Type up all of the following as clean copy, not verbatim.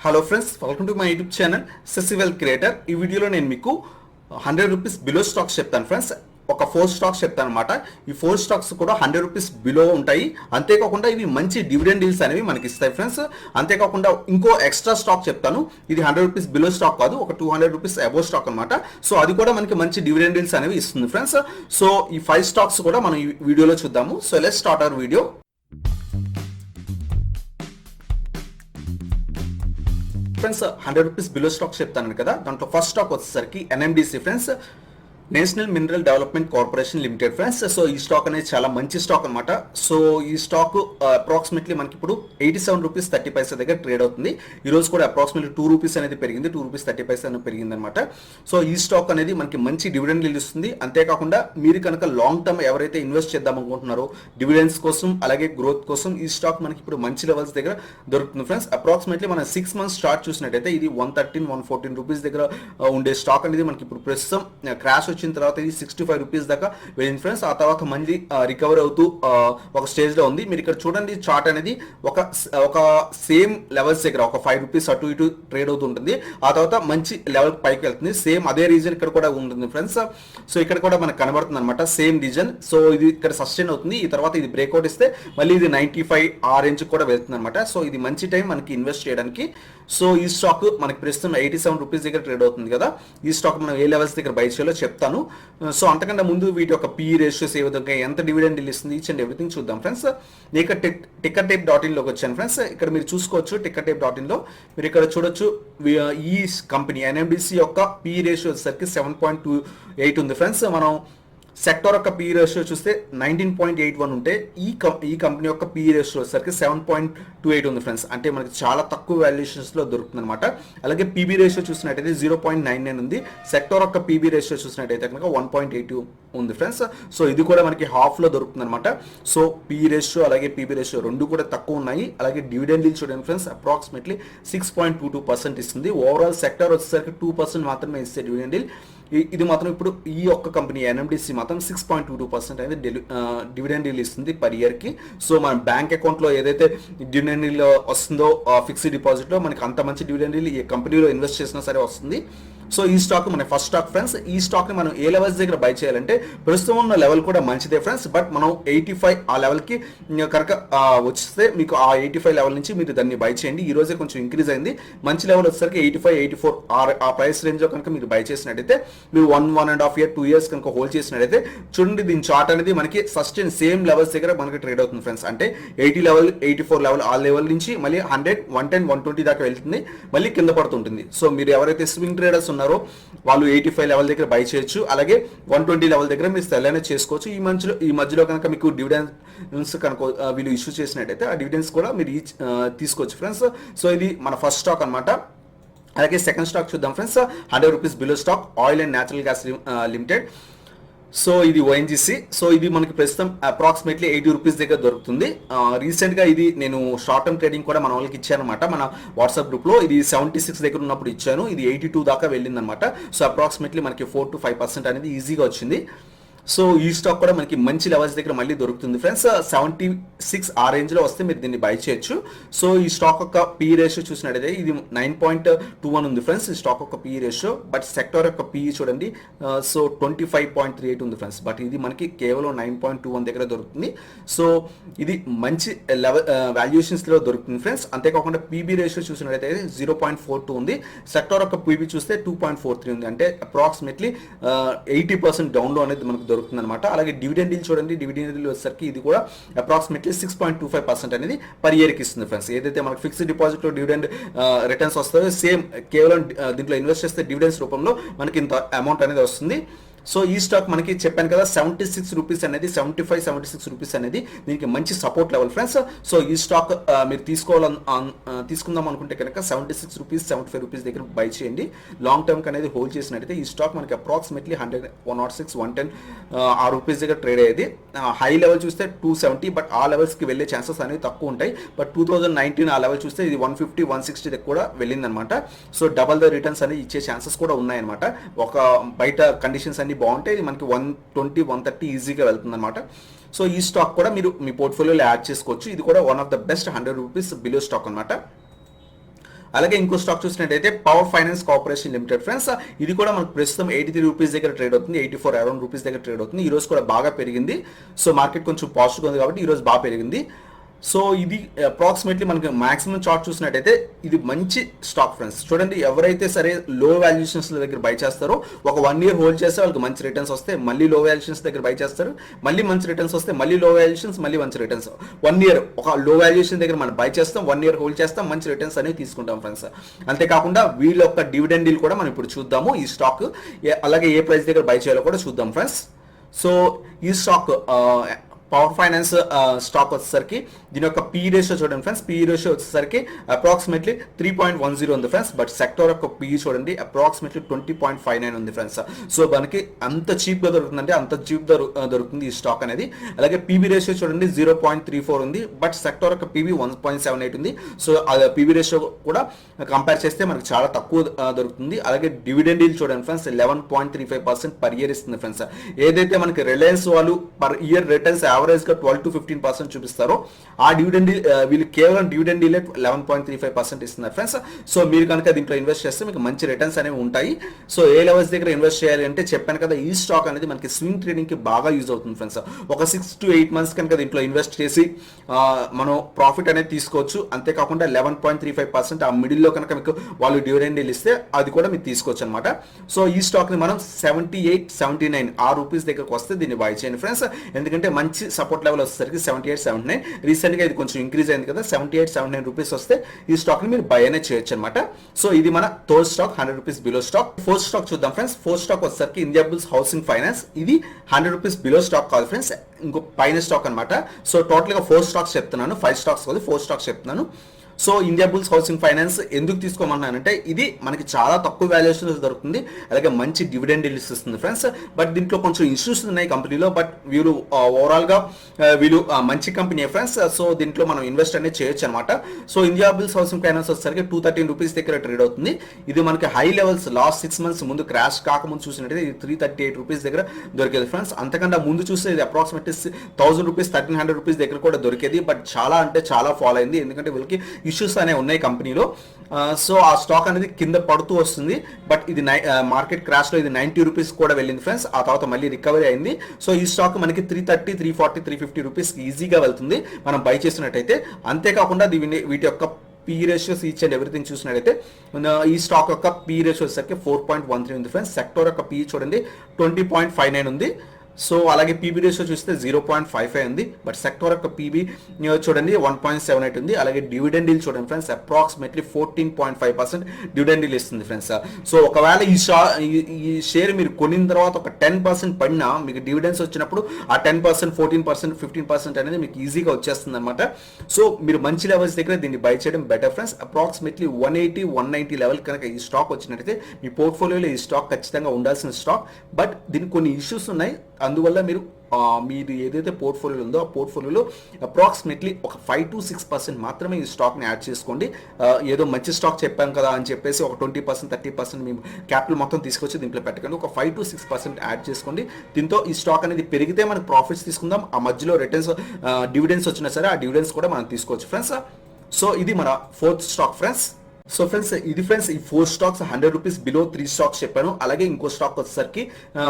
Hello friends, welcome to my YouTube channel సెసివెల్ creator. ఈ వీడియోలో నేను మీకు 100 రూపీస్ బిలో స్టాక్స్ చెప్తాను ఫ్రెండ్స్. ఒక 4 స్టాక్స్ చెప్తాను అనమాట. ఈ 4 స్టాక్స్ కూడా 100 రూపీస్ బిలో ఉంటాయి. అంతేకాకుండా ఇవి మంచి డివిడెండ్ డీల్స్ అనేవి మనకి ఇస్తాయి ఫ్రెండ్స్. అంతేకాకుండా ఇంకో ఎక్స్ట్రా స్టాక్ చెప్తాను. ఇది 100 రూపీస్ బిలో స్టాక్ కాదు, ఒక 200 రూపీస్ అబోవ్ స్టాక్ అనమాట. సో అది కూడా మనకి మంచి డివిడెండ్ డీల్స్ అనేవి ఇస్తుంది ఫ్రెండ్స్. సో ఈ 5 స్టాక్స్ కూడా మనం ఈ వీడియోలో చూద్దాము. So let's start our video. Friends, 100 rupees below stock చెప్తాను కదా. దాంట్లో ఫస్ట్ స్టాక్ వచ్చేసరికి NMDC friends, national mineral development corporation limited friends. So ఈ స్టాక్ అనేది చాలా మంచి స్టాక్ అనమాట. సో ఈ స్టాక్ అప్రాక్సిమేట్లీ మనకి ఇప్పుడు 87 రూపీస్ 30 పైసా దగ్గర ట్రేడ్ అవుతుంది. ఈ రోజు కూడా అప్రాక్సిమేట్లీ 2 రూపీస్ అనేది పెరిగింది, 2 రూపీస్ 30 పైసా అనేది పెరిగింది అనమాట. సో ఈ స్టాక్ అనేది మనకి మంచి డివిడెండ్ ఇస్తుంది. అంతేకాకుండా మీరు కనుక లాంగ్ టర్మ్ ఎవరైతే ఇన్వెస్ట్ చేద్దాం అనుకుంటున్నారో డివిడెండ్స్ కోసం అలాగే గ్రోత్ కోసం ఈ స్టాక్ మనకి ఇప్పుడు మంచి లెవెల్స్ దగ్గర దొరుకుతుంది ఫ్రెండ్స్. అప్రాక్సిమేట్లీ మనం 6 మంత్స్ స్టార్ట్ చూసినట్టయితే ఇది 113-114 రూపీస్ దగ్గర ఉండే స్టాక్ అనేది మనకి ఇప్పుడు ప్రస్తుతం క్రాష్ వచ్చిన తర్వాత ఇది 65 రూపీస్ దాకా వెళ్ళింది ఫ్రెండ్స్. ఆ తర్వాత మళ్ళీ రికవర్ అవుతూ ఒక స్టేజ్ లో ఉంది. మీరు ఇక్కడ చూడండి, చార్ట్ అనేది ఒక సేమ్ లెవెల్స్ దగ్గర ఒక 5 రూపీస్ అటు ఇటు ట్రేడ్ అవుతుంటుంది. ఆ తర్వాత మంచి లెవెల్ పైకి వెళ్తుంది. సేమ్ అదే రీజన్ ఇక్కడ కూడా ఉంటుంది ఫ్రెండ్స్. సో ఇక్కడ కూడా మనకు కనబడుతుంది అనమాట, సేమ్ రీజన్. సో ఇది ఇక్కడ సస్టైన్ అవుతుంది. ఈ తర్వాత ఇది బ్రేక్అవుట్ ఇస్తే మళ్ళీ ఇది 95 ఆ రేంజ్ కూడా వెళ్తుంది అనమాట. సో ఇది మంచి టైం మనకి ఇన్వెస్ట్ చేయడానికి. సో ఈ స్టాక్ మనకి ప్రస్తుతం 87 రూపీస్ దగ్గర ట్రేడ్ అవుతుంది కదా. ఈ స్టాక్ మనం ఏ లెవెల్స్ దగ్గర బై చేయాలో చెప్తాను. సో అంతకంటే ముందు వీటి యొక్క పీ రేషియోస్ ఏ విధంగా ఎంత డివిడెండ్ ఇస్తుంది ఈచ్ అండ్ ఎవ్రీథింగ్ చూద్దాం ఫ్రెండ్స్. నేను tickertape.in లోకి వచ్చాను ఫ్రెండ్స్. ఇక్కడ మీరు చూసుకోవచ్చు, tickertape.in లో మీరు ఇక్కడ చూడొచ్చు ఈ కంపెనీ ఎన్ఎండిసి యొక్క పీ రేషియో వచ్చేసరికి 7.28 ఉంది ఫ్రెండ్స్. మనం సెక్టార్ యొక్క పీ రేషియో చూస్తే 19.81 ఉంటే ఈ కంపెనీ యొక్క పీ రేషియో వచ్చేసరికి 7.28 ఉంది ఫ్రెండ్స్. అంటే మనకి చాలా తక్కువ వాల్యుయేషన్స్ లో దొరుకుతుంది అనమాట. అలాగే పీబీ రేషియో చూసినట్టయితే 0.99 ఉంది. సెక్టార్ యొక్క పీబీ రేషియో చూసినట్టయితే కనుక 1.82 ఉంది ఫ్రెండ్స్. సో ఇది కూడా మనకి హాఫ్ లో దొరుకుతుంది అనమాట. సో పీ రేషియో అలాగే పీబీ రేషియో రెండు కూడా తక్కువ ఉన్నాయి. అలాగే డివిడెండ్ ఈల్డ్ చూడండి ఫ్రెండ్స్, అప్రాక్సిమేట్లీ 6.22% ఇస్తుంది. ఓవరాల్ సెక్టార్ వచ్చేసరికి 2% మాత్రమే ఇస్తే డివిడెండ్ ఈల్డ్. ఇది మాత్రం ఇప్పుడు ఈ ఒక్క కంపెనీ ఎన్ఎండిసి మాత్రం 6.22% అనేది డివిడెండ్ డీల్ ఇస్తుంది పర్ ఇయర్ కి. సో మన బ్యాంక్ అకౌంట్ లో ఏదైతే డివిడెండ్ డీల్ వస్తుందో ఫిక్స్డ్ డిపాజిట్ లో మనకి అంత మంచి డివిడెండ్ డీల్ ఈ కంపెనీలో ఇన్వెస్ట్ చేసినా సరే వస్తుంది. సో ఈ స్టాక్ మన ఫస్ట్ స్టాక్ ఫ్రెండ్స్. ఈ స్టాక్ ని మనం ఏ లెవెల్స్ దగ్గర బై చేయాలంటే ప్రస్తుతం ఉన్న లెవెల్ కూడా మంచిదే ఫ్రెండ్స్. బట్ మనం 85 ఆ లెవెల్ కి కనుక వచ్చిస్తే మీకు ఆ 85 లెవెల్ నుంచి మీరు దాన్ని బై చేయండి. ఈ రోజే కొంచెం ఇంక్రీజ్ అయింది. మంచి లెవెల్ వచ్చేసరికి 85-84 ఆ ప్రైస్ రేంజ్ లో కనుక మీరు బై చేసినట్టయితే మీరు 1.5 year 2 years కనుక హోల్డ్ చేసినట్టయితే చూడండి, దీని చార్ట్ అనేది మనకి సస్టైన్ సేమ్ లెవెల్స్ దగ్గర మనకి ట్రేడ్ అవుతుంది ఫ్రెండ్స్. అంటే 80 లెవెల్ 84 లెవెల్ ఆ లెవెల్ నుంచి మళ్ళీ 100 110 120 దాకా వెళ్తుంది, మళ్ళీ కింద పడుతుంటుంది. సో మీరు ఎవరైతే స్వింగ్ ట్రేడర్స్ ఉన్నారో వాళ్ళు 85 లెవెల్ దగ్గర బై చేయొచ్చు. అలాగే 120 లెవెల్ దగ్గర మీరు సెల్ అనేది చేసుకోవచ్చు. ఈ మధ్యలో కనుక మీకు డివిడెండ్స్ కనుక వీళ్ళు ఇష్యూ చేసినట్టయితే ఆ డివిడెండ్స్ కూడా మీరు తీసుకోవచ్చు ఫ్రెండ్స్. సో ఇది మన ఫస్ట్ స్టాక్ అనమాట. అలాగే సెకండ్ స్టాక్ చూద్దాం friends. 100 rupees below stock oil and natural gas limited. So ఇది ఓఎన్జీసీ. సో ఇది మనకి ప్రస్తుతం అప్రాక్సిమేట్లీ 80 రూపీస్ దగ్గర దొరుకుతుంది. రీసెంట్ గా ఇది నేను షార్ట్ టర్మ్ ట్రేడింగ్ కూడా మన వాళ్ళకి ఇచ్చాను అనమాట. మన వాట్సాప్ గ్రూప్ లో ఇది 76 దగ్గర ఉన్నప్పుడు ఇచ్చాను. ఇది 82 దాకా వెళ్ళింది అనమాట. సో అప్రాక్సిమేట్లీ మనకి 4-5% అనేది ఈజీగా వచ్చింది. సో ఈ స్టాక్ కూడా మనకి మంచి లెవెల్స్ దగ్గర మళ్ళీ దొరుకుతుంది ఫ్రెండ్స్. 76 ఆ రేంజ్ లో వస్తే మీరు దీన్ని బై చేయొచ్చు. సో ఈ స్టాక్ యొక్క పీ రేషియో చూసినట్టయితే ఇది 9.21 ఉంది ఫ్రెండ్స్, ఈ స్టాక్ యొక్క పీ రేషియో. బట్ సెక్టార్ యొక్క పీ చూడండి, సో 25.38 ఉంది ఫ్రెండ్స్. బట్ ఇది మనకి కేవలం 9.21 దగ్గర దొరుకుతుంది. సో ఇది మంచి లెవెల్ వాల్యుయేషన్స్ లో దొరుకుతుంది ఫ్రెండ్స్. అంతేకాకుండా పీబీ రేషియో చూసినట్టయితే 0.42 ఉంది. సెక్టార్ యొక్క పీబీ చూస్తే 2.43 ఉంది. అంటే అప్రాక్సిమేట్లీ 80% డౌన్ లో అనేది మనకు దొరుకుతుంది అనమాట. అలాగే డివిడెండ్ డీల్ చూడండి, డివిడెండ్ డీల్ వచ్చేసరికి ఇది కూడా అప్రాక్సిమేట్లీ 6.25% అనేది పర్ ఇయర్ కి ఇస్తుంది ఫ్రెండ్స్. ఏదైతే మనకి ఫిక్స్డ్ డిపాజిట్ లో డివిడెండ్ రిటర్న్స్ వస్తాయో సేమ్ కేవలం దీంట్లో ఇన్వెస్ట్ చేస్తే డివిడెండ్స్ రూపంలో మనకి ఇంత అమౌంట్ అనేది వస్తుంది. సో ఈ స్టాక్ మనకి చెప్పాను కదా 76 రూపీస్ అనేది 75-76 రూపీస్ అనేది దీనికి మంచి సపోర్ట్ లెవెల్ ఫ్రెండ్స్. సో ఈ స్టాక్ మీరు తీసుకుందాం అనుకుంటే కనుక 76 రూపీస్ 75 రూపీస్ దగ్గర బై చేయండి. లాంగ్ టర్మ్ అనేది హోల్డ్ చేసినట్టయితే ఈ స్టాక్ మనకి అప్రాక్సిమేట్లీ 100 106 110 ఆ రూపీస్ దగ్గర ట్రేడ్ అయ్యేది. హై లెవెల్ చూస్తే 270, బట్ ఆ లెవెల్స్ కి వెళ్ళే ఛాన్సెస్ అనేవి తక్కువ ఉంటాయి. బట్ 2019 ఆ లెవెల్ చూస్తే ఇది 150 160 దగ్గర కూడా వెళ్ళింది అనమాట. సో డబల్ ద రిటర్న్స్ అనేది ఇచ్చే ఛాన్సెస్ కూడా ఉన్నాయన్నమాట. ఒక బయట కండిషన్స్ అన్ని బాగుంటాయి. ఇది మనకి 120 130 ఈజీగా వెళ్తుంది అనమాట. సో ఈ స్టాక్ కూడా మీరు మీ పోర్ట్ఫోలియోలో యాడ్ చేసుకోవచ్చు. ఇది కూడా one of the best 100 rupees below stock అనమాట. అలాగే ఇంకో స్టాక్ చూసినట్టయితే power finance corporation limited friends, ఇది కూడా మనకు ప్రస్తుతం 83 రూపీస్ దగ్గర ట్రేడ్ అవుతుంది, 84 అరౌండ్ రూపీస్ దగ్గర ట్రేడ్ అవుతుంది. ఈ రోజు కూడా బాగా పెరిగింది. సో మార్కెట్ కొంచెం పాజిటివ్ ఉంది కాబట్టి ఈ రోజు బాగా పెరిగింది. సో ఇది అప్రాక్సిమేట్లీ మనకి మాక్సిమం చార్ట్ చూసినట్టయితే ఇది మంచి స్టాక్ ఫ్రెండ్స్. చూడండి, ఎవరైతే సరే లో వాల్యుయేషన్స్ దగ్గర బై చేస్తారో ఒక 1 year హోల్డ్ చేస్తే వాళ్ళకి మంచి రిటర్న్స్ వస్తాయి, మళ్ళీ లో వాల్యుయేషన్స్ దగ్గర బై చేస్తారు, మళ్ళీ మంచి రిటర్న్స్ వస్తాయి, మళ్ళీ లో వాల్యుయేషన్స్, మళ్ళీ మంచి రిటర్న్స్. 1 year ఒక లో వాల్యుయేషన్ దగ్గర మనం బై చేస్తాం, 1 year హోల్డ్ చేస్తాం, మంచి రిటర్న్స్ అనేవి తీసుకుంటాం ఫ్రెండ్స్. అంతేకాకుండా వీళ్ళ యొక్క డివిడెండ్ డీల్ కూడా మనం ఇప్పుడు చూద్దాము. ఈ స్టాక్ అలాగే ఏ ప్రైస్ దగ్గర బై చేయాలో కూడా చూద్దాం ఫ్రెండ్స్. సో ఈ స్టాక్ పవర్ ఫైనాన్స్ స్టాక్ వచ్చేసరికి దీని యొక్క పీ రేషియో చూడండి ఫ్రెండ్స్, పీ రేషియో వచ్చేసరికి అప్రాక్సిమేట్లీ 3.10 ఉంది ఫ్రెండ్స్. బట్ సెక్టర్ యొక్క పీ చూడండి అప్రాక్సిమేట్లీ 20.59 ఉంది ఫ్రెండ్స్. సో మనకి అంత చీప్గా దొరుకుతుందంటే అంత చీప్ దొరుకుతుంది ఈ స్టాక్ అనేది. అలాగే పీబీ రేషియో చూడండి 0.34 ఉంది, బట్ సెక్టర్ యొక్క పీబీ 1.78 ఉంది. సో పీబీ రేషియో కూడా కంపేర్ చేస్తే మనకి చాలా తక్కువ దొరుకుతుంది. అలాగే డివిడెండ్ డీల్ చూడండి ఫ్రెండ్స్ 11.35% పర్ ఇయర్ ఇస్తుంది ఫ్రెండ్స్. ఏదైతే మనకి రిలయన్స్ వాళ్ళు పర్ ఇయర్ రిటర్న్స్ యావరేజ్ గా 12 to 15% చూపిస్తారో ఆ డివిడెండ్ వీళ్ళు కేవలం డివిడెండ్ డీల్ 11.35% ఇస్తున్నారు ఫ్రెండ్స్. సో మీరు కనుక దీంట్లో ఇన్వెస్ట్ చేస్తే మీకు మంచి రిటర్న్స్ అనేవి ఉంటాయి. సో ఏ లెవెల్స్ దగ్గర ఇన్వెస్ట్ చేయాలి అంటే చెప్పాను కదా, ఈ స్టాక్ అనేది మనకి స్వింగ్ ట్రేడింగ్ కి బాగా యూజ్ అవుతుంది ఫ్రెండ్స్. ఒక 6 to 8 months కనుక దీంట్లో ఇన్వెస్ట్ చేసి మనం ప్రాఫిట్ అనేది తీసుకోవచ్చు. అంతేకాకుండా 11.35% ఆ మిడిల్ లో కనుక మీకు వాళ్ళు డివిడెండ్ డీల్ ఇస్తే అది కూడా మీరు తీసుకోవచ్చు అనమాట. సో ఈ స్టాక్ ని మనం 78-79 ఆ రూపీస్ దగ్గరకు వస్తే దీన్ని బై చేయండి ఫ్రెండ్స్. ఎందుకంటే మంచి సపోర్ట్ లెవెల్ వచ్చేసరికి 78-79. రీసెంట్ గా ఇది కొంచెం ఇంక్రీజ్ అయింది కదా, 78-79 రూపీస్ వస్తే ఈ స్టాక్ ని మీరు బై అనేది చేయొచ్చు అనమాట. సో ఇది మన third stock 100 rupees below stock. Fourth stock చూద్దాం ఫ్రెండ్స్. ఫోర్త్ స్టాక్ వచ్చేసరికి ఇండియా బుల్స్ హౌసింగ్ ఫైనాన్స్. ఇది 100 రూపీస్ బిలో స్టాక్ కాదు ఫ్రెండ్స్, ఇంకో పైన స్టాక్ అనమాట. సో టోటల్ గా 4 స్టాక్స్ చెప్తున్నాను, 5 స్టాక్స్ కాదు 4 స్టాక్స్ చెప్తున్నాను. So India bulls housing finance ఎందుకు తీసుకోమన్నానంటే ఇది మనకి చాలా తక్కువ వాల్యుయేషన్ దొరుకుతుంది, అలాగే మంచి డివిడెండ్ డీల్స్ ఇస్తుంది ఫ్రెండ్స్. బట్ దీంట్లో కొంచెం ఇష్యూస్ ఉన్నాయి కంపెనీలో, బట్ వీళ్ళు ఓవరాల్ గా వీళ్ళు మంచి కంపెనీ ఫ్రెండ్స్. సో దీంట్లో మనం ఇన్వెస్ట్ అనేది చేయొచ్చు అనమాట. So India bulls housing finance వచ్చేసరికి 213 రూపీస్ దగ్గర ట్రేడ్ అవుతుంది. ఇది మనకి హై లెవెల్స్ లాస్ట్ 6 months ముందు క్రాష్ కాకముందు చూసినట్టయితే ఇది 338 రూపీస్ దగ్గర దొరికేది ఫ్రెండ్స్. అంతకన్నా ముందు చూస్తే ఇది అప్రాక్సిమేట్లీ 1000 రూపీస్ 1300 రూపీస్ దగ్గర కూడా దొరికేది. బట్ చాలా అంటే చాలా ఫాలో అయింది, ఎందుకంటే వీళ్ళకి ఇష్యూస్ అనేవి ఉన్నాయి కంపెనీలో. సో ఆ స్టాక్ అనేది కింద పడుతూ వస్తుంది. బట్ ఇది మార్కెట్ క్రాష్ లో ఇది 90 రూపీస్ కూడా వెళ్ళింది ఫ్రెండ్స్. ఆ తర్వాత మళ్ళీ రికవరీ అయింది. సో ఈ స్టాక్ మనకి 330, 340, 350 రూపీస్ ఈజీగా వెళ్తుంది మనం బై చేసినట్టయితే. అంతేకాకుండా వీటి యొక్క P ratios each and everything చూసినట్టయితే ఈ స్టాక్ యొక్క పీ రేషియో వచ్చేసరికి 4.13 ఉంది ఫ్రెండ్స్. సెక్టర్ యొక్క పీ చూడండి 20.59 ఉంది. సో అలాగే పీబీ రేషియో చూస్తే 0.55 ఉంది. బట్ సెక్టర్ యొక్క పీబీ చూడండి 1.78 ఉంది. అలాగే డివిడెండ్ డీల్ చూడండి ఫ్రెండ్స్ అప్రాక్సిమేట్లీ 14.5% డివిడెండ్ డీల్ ఇస్తుంది ఫ్రెండ్స్. సో ఒకవేళ ఈ షేర్ మీరు కొనిన తర్వాత ఒక 10% పడినా మీకు డివిడెండ్స్ వచ్చినప్పుడు ఆ 10%, 14%, 15% అనేది మీకు ఈజీగా వచ్చేస్తుంది అనమాట. సో మీరు మంచి లెవెల్స్ దగ్గర దీన్ని బై చేయడం బెటర్ ఫ్రెండ్స్. అప్రాక్సిమేట్లీ 180, 190 లెవెల్ కనుక ఈ స్టాక్ వచ్చినట్టయితే మీ పోర్ట్ఫోలియోలో ఈ స్టాక్ ఖచ్చితంగా ఉండాల్సిన స్టాక్. బట్ దీనికి కొన్ని ఇష్యూస్ ఉన్నాయి, అందువల్ల మీరు ఏదైతే పోర్ట్ఫోలియో ఉందో ఆ పోర్ట్ఫోలియోలో అప్రాక్సిమేట్లీ ఒక 5 to 6% మాత్రమే ఈ స్టాక్ని యాడ్ చేసుకోండి. ఏదో మంచి స్టాక్ చెప్పాం కదా అని చెప్పేసి ఒక 20%, 30% మేము క్యాపిటల్ మొత్తం తీసుకొచ్చి దీంట్లో పెట్టకండి. ఒక 5 to 6% యాడ్ చేసుకోండి. దీంతో ఈ స్టాక్ అనేది పెరిగితే మనకు ప్రాఫిట్స్ తీసుకుందాం, ఆ మధ్యలో రిటర్న్స్ డివిడెండ్స్ వచ్చినా సరే ఆ డివిడెండ్స్ కూడా మనం తీసుకోవచ్చు ఫ్రెండ్స్. సో ఇది మన fourth stock friends. So friends ఇది ఫ్రెండ్స్ ఈ 4 స్టాక్స్ 100 రూపీస్ బిలో 3 స్టాక్స్ చెప్పాను. అలాగే ఇంకో స్టాక్ వచ్చేసరికి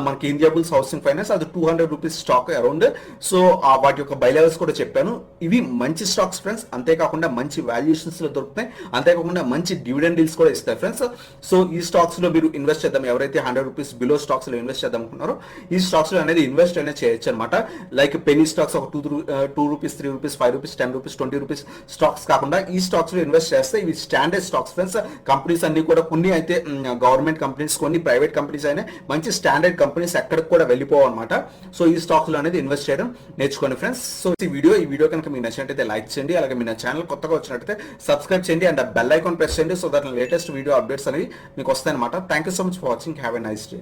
మనకి ఇండియా బుల్స్ హౌసింగ్ ఫైనాన్స్ అది 200 రూపీస్ స్టాక్ అరౌండ్. సో వాటి యొక్క బై లెవెల్స్ కూడా చెప్పాను. ఇవి మంచి స్టాక్స్ ఫ్రెండ్స్, అంతేకాకుండా మంచి వాల్యుయేషన్స్ లో దొరుకుతాయి, అంతేకాకుండా మంచి డివిడెండ్ డీల్స్ కూడా ఇస్తాయి ఫ్రెండ్స్. సో ఈ స్టాక్స్ లో మీరు ఇన్వెస్ట్ చేద్దాం, ఎవరైతే 100 రూపీస్ బిలో స్టాక్స్ లో ఇన్వెస్ట్ చేద్దాం అనుకున్నారో ఈ స్టాక్స్ లో అనేది ఇన్వెస్ట్ అనేది చేయొచ్చు అనమాట. లైక్ పెనీ స్టాక్స్ ఒక 2 rupees, 3 rupees, 5 rupees, 10 rupees, 20 rupees stocks కాకుండా ఈ స్టాక్స్ లో ఇన్వెస్ట్ చేస్తే ఇవి స్టాండర్డ్ స్టాక్స్ ఫ్రెండ్స్. కంపెనీస్ అన్ని కూడా కొన్ని అయితే గవర్నమెంట్ కంపెనీస్, కొన్ని ప్రైవేట్ కంపెనీస్ అయినా మంచి స్టాండర్డ్ కంపెనీస్ ఎక్కడికి కూడా వెళ్ళిపోవన్నమాట. సో ఈ స్టాక్స్ లో అనేది ఇన్వెస్ట్ చేయడం నేర్చుకోండి ఫ్రెండ్స్. సో ఈ వీడియో కనుక మీకు నచ్చినట్టయితే లైక్ చేయండి, అలాగే మీ నా ఛానల్ కొత్తగా వచ్చినట్టయితే సబ్స్క్రైబ్ చేయండి అండ్ బెల్ ఐకాన్ ప్రెస్ చేయండి. So that latest video updates అనేవి మీకు వస్తాయి అనమాట. Thank you so much for watching. Have a nice day.